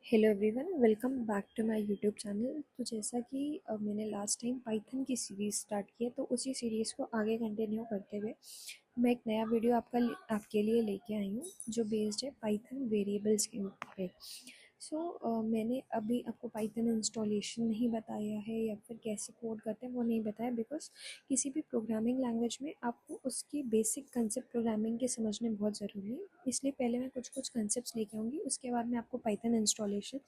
Hello everyone, welcome back to my YouTube channel. तो जैसा कि मैंने लास्ट टाइम पाइथन की सीरीज़ स्टार्ट की है, तो उसी सीरीज़ को आगे कंटिन्यू करते हुए मैं एक नया वीडियो आपके लिए लेके आई हूँ जो बेस्ड है पाइथन वेरिएबल्स के ऊपर। मैंने अभी आपको पाइथन इंस्टॉलेशन नहीं बताया है या फिर कैसे कोड करते हैं वो नहीं बताया, बिकॉज किसी भी प्रोग्रामिंग लैंग्वेज में आपको उसकी बेसिक कंसेप्ट प्रोग्रामिंग के समझने बहुत ज़रूरी है। इसलिए पहले मैं कुछ कुछ कंसेप्ट्स लेके आऊँगी, उसके बाद मैं आपको पाइथन इंस्टॉलेशन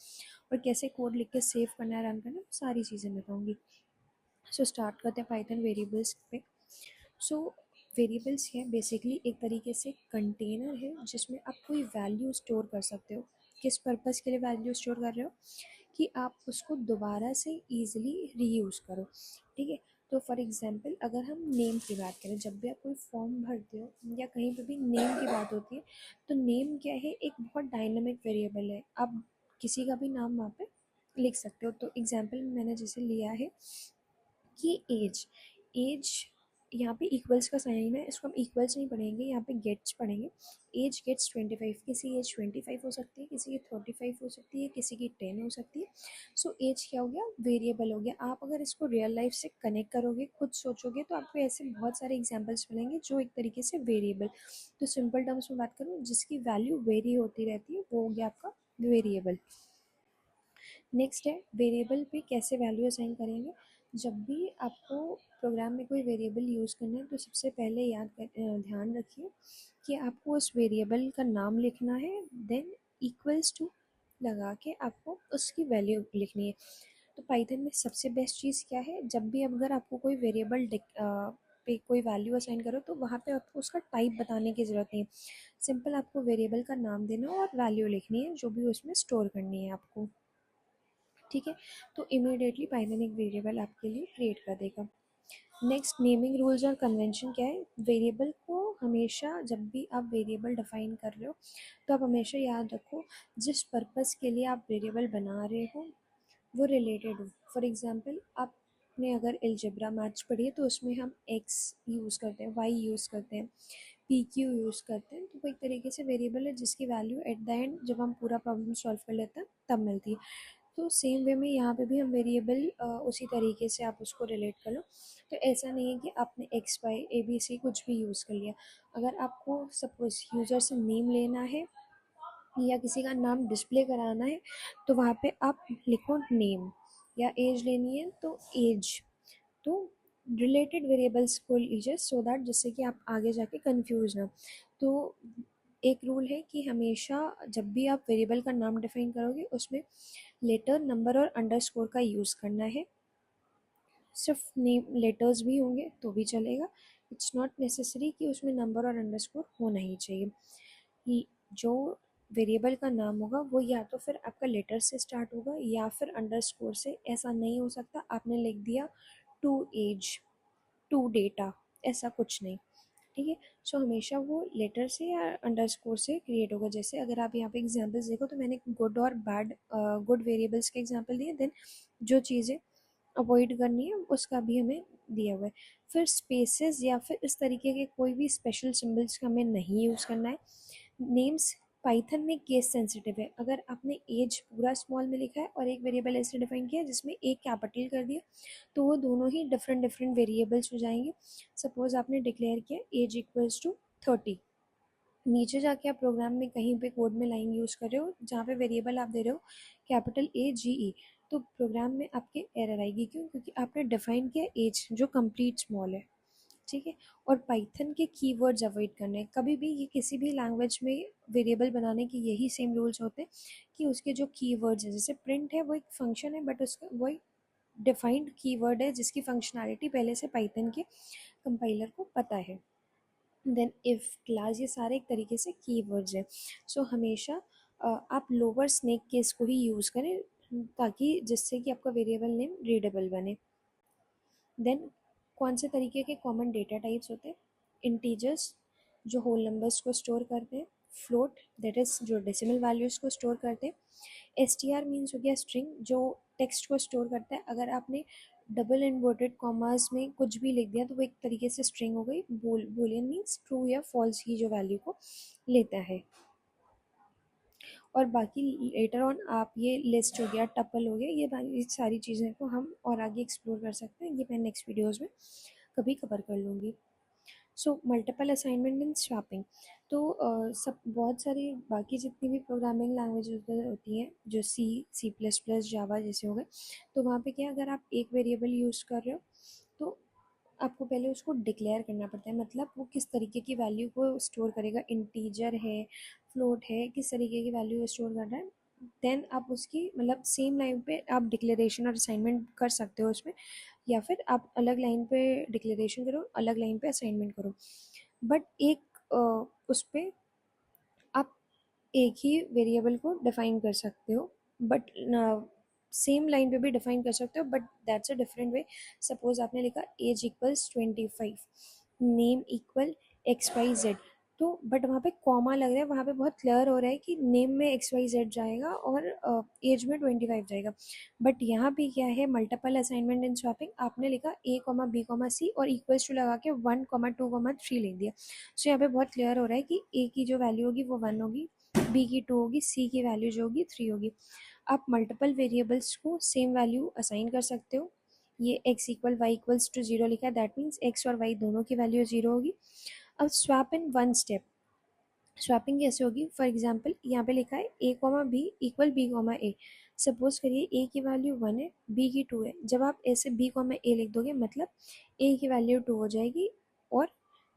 और कैसे कोड लिख के सेव करना है, रन करना है, सारी चीज़ें बताऊँगी। स्टार्ट करते हैं पाइथन वेरिएबल्स पे। सो वेरिएबल्स है बेसिकली एक तरीके से कंटेनर है जिसमें आप कोई वैल्यू स्टोर कर सकते हो। किस पर्पज़ के लिए वैल्यू स्टोर कर रहे हो? कि आप उसको दोबारा से ईजिली रीयूज़ करो। ठीक है, तो फॉर एग्जांपल अगर हम नेम की बात करें, जब भी आप कोई फॉर्म भरते हो या कहीं पे भी नेम की बात होती है, तो नेम क्या है, एक बहुत डायनामिक वेरिएबल है। आप किसी का भी नाम वहाँ पे लिख सकते हो। तो एग्जांपल मैंने जैसे लिया है कि एज एज यहाँ पे इक्वल्स का साइन है, इसको हम इक्वल्स नहीं पढ़ेंगे, यहाँ पे गेट्स पढ़ेंगे। एज गेट्स 25, किसी एज 25 हो सकती है, किसी की 35 हो सकती है, किसी की 10 हो सकती है। एज क्या हो गया? वेरिएबल हो गया। आप अगर इसको रियल लाइफ से कनेक्ट करोगे, खुद सोचोगे, तो आपको ऐसे बहुत सारे एग्जाम्पल्स मिलेंगे जो एक तरीके से वेरिएबल। तो सिंपल टर्म्स में बात करूँ, जिसकी वैल्यू वेरी होती रहती है, वो हो गया आपका वेरिएबल। नेक्स्ट है वेरिएबल पे कैसे वैल्यू असाइन करेंगे। जब भी आपको प्रोग्राम में कोई वेरिएबल यूज़ करना है, तो सबसे पहले ध्यान रखिए कि आपको उस वेरिएबल का नाम लिखना है, देन इक्वल्स टू लगा के आपको उसकी वैल्यू लिखनी है। तो पाइथन में सबसे बेस्ट चीज़ क्या है, जब भी अगर आपको कोई वेरिएबल पे कोई वैल्यू असाइन करो, तो वहाँ पे आपको उसका टाइप बताने की ज़रूरत नहीं है। सिंपल आपको वेरिएबल का नाम देना और वैल्यू लिखनी है जो भी उसमें स्टोर करनी है आपको। ठीक है, तो इमीडिएटली पाइथन एक वेरिएबल आपके लिए क्रिएट कर देगा। नेक्स्ट, नेमिंग रूल्स और कन्वेंशन क्या है। वेरिएबल को हमेशा, जब भी आप वेरिएबल डिफाइन कर रहे हो, तो आप हमेशा याद रखो जिस पर्पस के लिए आप वेरिएबल बना रहे हो वो रिलेटेड हो। फॉर एग्जांपल, आपने अगर एलजेब्रा मैथ्स पढ़ी है, तो उसमें हम एक्स यूज़ करते हैं, वाई यूज़ करते हैं, पी क्यू यूज़ करते हैं। तो वो एक तरीके से वेरिएबल है जिसकी वैल्यू एट द एंड जब हम पूरा प्रॉब्लम सॉल्व कर लेते हैं तब मिलती है। तो सेम वे में यहाँ पे भी हम वेरिएबल उसी तरीके से आप उसको रिलेट कर लो। तो ऐसा नहीं है कि आपने X Y A B C कुछ भी यूज़ कर लिया। अगर आपको सपोज यूज़र से नेम लेना है या किसी का नाम डिस्प्ले कराना है, तो वहाँ पे आप लिखो नेम, या एज लेनी है तो एज। तो रिलेटेड वेरिएबल्स को लीजिए, सो दैट जिससे कि आप आगे जाके कंफ्यूज ना। तो एक रूल है कि हमेशा जब भी आप वेरिएबल का नाम डिफाइन करोगे, उसमें लेटर, नंबर और अंडरस्कोर का यूज़ करना है। सिर्फ नेम लेटर्स भी होंगे तो भी चलेगा। इट्स नॉट नेसेसरी कि उसमें नंबर और अंडरस्कोर होना ही चाहिए। जो वेरिएबल का नाम होगा वो या तो फिर आपका लेटर से स्टार्ट होगा या फिर अंडरस्कोर से। ऐसा नहीं हो सकता आपने लिख दिया टू एज, टू डेटा, ऐसा कुछ नहीं। ठीक है, हमेशा वो लेटर से या अंडरस्कोर से क्रिएट होगा। जैसे अगर आप यहाँ पे एग्जांपल्स देखो, तो मैंने गुड और बैड, गुड वेरिएबल्स के एग्जांपल दिए, देन जो चीज़ें अवॉइड करनी है उसका भी हमें दिया हुआ है। फिर स्पेसेस या फिर इस तरीके के कोई भी स्पेशल सिंबल्स का हमें नहीं यूज़ करना है। नेम्स पाइथन में केस सेंसिटिव है। अगर आपने एज पूरा स्मॉल में लिखा है और एक वेरिएबल ऐसे डिफाइन किया जिसमें एक कैपिटल कर दिया, तो वो दोनों ही डिफरेंट डिफरेंट वेरिएबल्स हो जाएंगे। सपोज आपने डिक्लेयर किया एज इक्वल्स टू 30, नीचे जाके आप प्रोग्राम में कहीं पे कोड में लाइन यूज़ कर रहे हो जहाँ पे वेरिएबल आप दे रहे हो कैपिटल ए जी ई, तो प्रोग्राम में आपके एरर आएगी। क्यों? क्योंकि आपने डिफाइन किया एज जो कंप्लीट स्मॉल है। ठीक है, और पाइथन के कीवर्ड्स अवॉइड करने हैं कभी भी। ये किसी भी लैंग्वेज में वेरिएबल बनाने के यही सेम रूल्स होते हैं कि उसके जो कीवर्ड्स हैं, जैसे प्रिंट है वो एक फंक्शन है, बट उसका वो एक डिफाइंड कीवर्ड है जिसकी फंक्शनैलिटी पहले से पाइथन के कंपाइलर को पता है। देन इफ़, क्लास, ये सारे एक तरीके से कीवर्ड्स हैं। हमेशा आप लोअर स्नेक केस को ही यूज़ करें, ताकि जिससे कि आपका वेरिएबल नेम रीडेबल बने। देन कौन से तरीके के कॉमन डेटा टाइप्स होते हैं? इंटीजर्स जो होल नंबर्स को स्टोर करते हैं, फ्लोट दैट इज़ जो डेसिमल वैल्यूज़ को स्टोर करते हैं, एस टी आर मीन्स हो गया स्ट्रिंग जो टेक्स्ट को स्टोर करता है। अगर आपने डबल इन्वर्टेड कॉमास में कुछ भी लिख दिया तो वो एक तरीके से स्ट्रिंग हो गई। बूलियन मीन्स ट्रू या फॉल्स की जो वैल्यू को लेता है। और बाकी लेटर ऑन आप ये लिस्ट हो गया, टपल हो गया, ये सारी चीज़ें को हम और आगे एक्सप्लोर कर सकते हैं। ये मैं नेक्स्ट वीडियोज़ में कभी कवर कर लूँगी। सो मल्टीपल असाइनमेंट इन स्वैपिंग, तो सब बहुत सारी बाकी जितनी भी प्रोग्रामिंग लैंग्वेजेस होती हैं, जो सी प्लस प्लस जावा जैसे हो गए, तो वहाँ पे क्या, अगर आप एक वेरिएबल यूज़ कर रहे हो तो आपको पहले उसको डिक्लेयर करना पड़ता है, मतलब वो किस तरीके की वैल्यू को स्टोर करेगा, इंटीजर है, फ्लोट है, किस तरीके की वैल्यू स्टोर कर रहा है। देन आप उसकी मतलब सेम लाइन पे आप डिक्लेरेशन और असाइनमेंट कर सकते हो उसमें, या फिर आप अलग लाइन पे डिक्लेरेशन करो, अलग लाइन पे असाइनमेंट करो। बट एक उस पर आप एक ही वेरिएबल को डिफाइन कर सकते हो, बट सेम लाइन पे भी डिफाइन कर सकते हो, but that's a different way. Suppose आपने लिखा age equals 25, name equal XYZ, तो बट वहाँ पे कॉमा लग रहा है, वहाँ पे बहुत क्लियर हो रहा है कि नेम में XYZ जाएगा और एज में 25 जाएगा। बट यहाँ पे क्या है, मल्टीपल असाइनमेंट इन स्वैपिंग, आपने लिखा A, B, C और इक्वल्स टू लगा के 1, 2, 3 लिख दिया। सो यहाँ पे बहुत क्लियर हो रहा है कि A की जो वैल्यू होगी वो 1 होगी, B की 2 होगी, C की वैल्यू जो होगी 3 होगी। आप मल्टीपल वेरिएबल्स को सेम वैल्यू असाइन कर सकते हो। ये x equal Y equals to 0 लिखा है, दैट मीन्स x और y दोनों की वैल्यू 0 होगी। अब swap in one step, swapping कैसे होगी, फॉर एग्जाम्पल यहाँ पे लिखा है A, B equal B, A। Suppose करिए A की वैल्यू 1 है, B की 2 है। जब आप ऐसे B, A लिख दोगे, मतलब A की वैल्यू 2 हो जाएगी और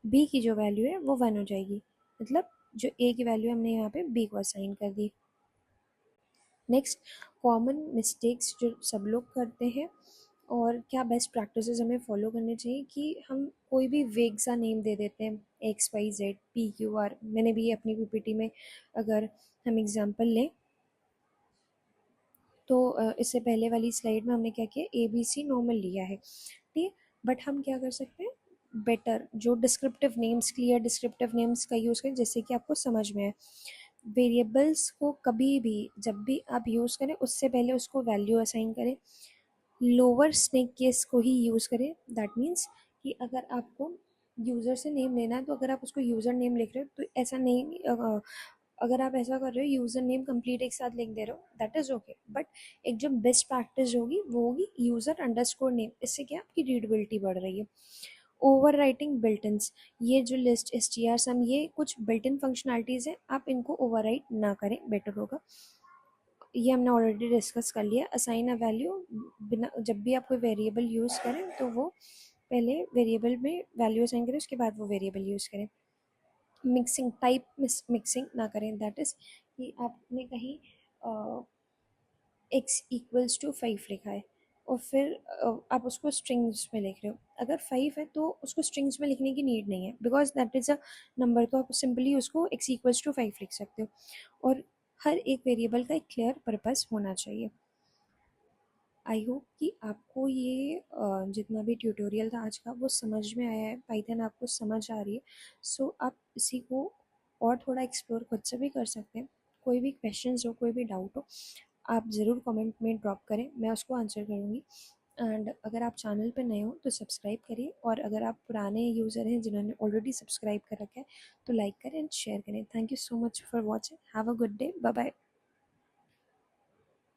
B की जो वैल्यू है वो 1 हो जाएगी, मतलब जो A की वैल्यू हमने यहाँ पे B को असाइन कर दी। नेक्स्ट, कॉमन मिस्टेक्स जो सब लोग करते हैं और क्या बेस्ट प्रैक्टिसेस हमें फॉलो करने चाहिए, कि हम कोई भी वेग सा नेम दे देते हैं, XYZ PQR। मैंने भी अपनी PPT में, अगर हम एग्जांपल लें तो इससे पहले वाली स्लाइड में हमने क्या किया, ABC नॉर्मल लिया है, ठीक है। बट हम क्या कर सकते हैं, बेटर जो descriptive names, clear descriptive names का यूज़ करें, जिससे कि आपको समझ में आए। वेरिएबल्स को कभी भी जब भी आप यूज़ करें उससे पहले उसको वैल्यू असाइन करें, लोअर स्नेक केस को ही यूज़ करें। दैट मीन्स कि अगर आपको यूज़र से नेम लेना है तो अगर आप उसको यूज़र नेम लिख रहे हो तो ऐसा नहीं, अगर आप ऐसा कर रहे हो यूज़र नेम कंप्लीट एक साथ लिख दे रहे हो, दैट इज़ ओके। बट एक जो बेस्ट प्रैक्टिस होगी वो होगी यूज़र अंडरस्कोर नेम, इससे क्या आपकी रीडेबिलिटी बढ़ रही है। ओवर राइटिंग बिल्टन्स, ये जो लिस्ट STR सम, ये कुछ बिल्टन फंक्शनैलिटीज़ हैं, आप इनको ओवर राइट ना करें, बेटर होगा। ये हमने ऑलरेडी डिस्कस कर लिया। असाइन अ वैल्यू, बिना जब भी आप कोई वेरिएबल यूज़ करें तो वो पहले वेरिएबल में वैल्यू असाइन करें, उसके बाद वो वेरिएबल यूज़ करें। मिक्सिंग, टाइप मिक्सिंग ना करें, दैट इज़ कि आपने कहीं x = 5 लिखा है और फिर आप उसको स्ट्रिंग्स में लिख रहे हो। अगर 5 है तो उसको स्ट्रिंग्स में लिखने की नीड नहीं है, because that is a number, तो आप सिंपली उसको x = 5 लिख सकते हो। और हर एक वेरिएबल का एक क्लियर पर्पस होना चाहिए। आई होप कि आपको ये जितना भी ट्यूटोरियल था आज का वो समझ में आया है, पाइथन आपको समझ आ रही है। सो आप इसी को और थोड़ा एक्सप्लोर खुद से भी कर सकते हैं। कोई भी क्वेश्चंस हो, कोई भी डाउट हो, आप ज़रूर कमेंट में ड्रॉप करें, मैं उसको आंसर करूँगी। एंड अगर आप चैनल पर नए हो तो सब्सक्राइब करिए, और अगर आप पुराने यूज़र हैं जिन्होंने ऑलरेडी सब्सक्राइब कर रखा है तो लाइक करें एंड शेयर करें। Thank you so much for watching, have a good day, bye bye.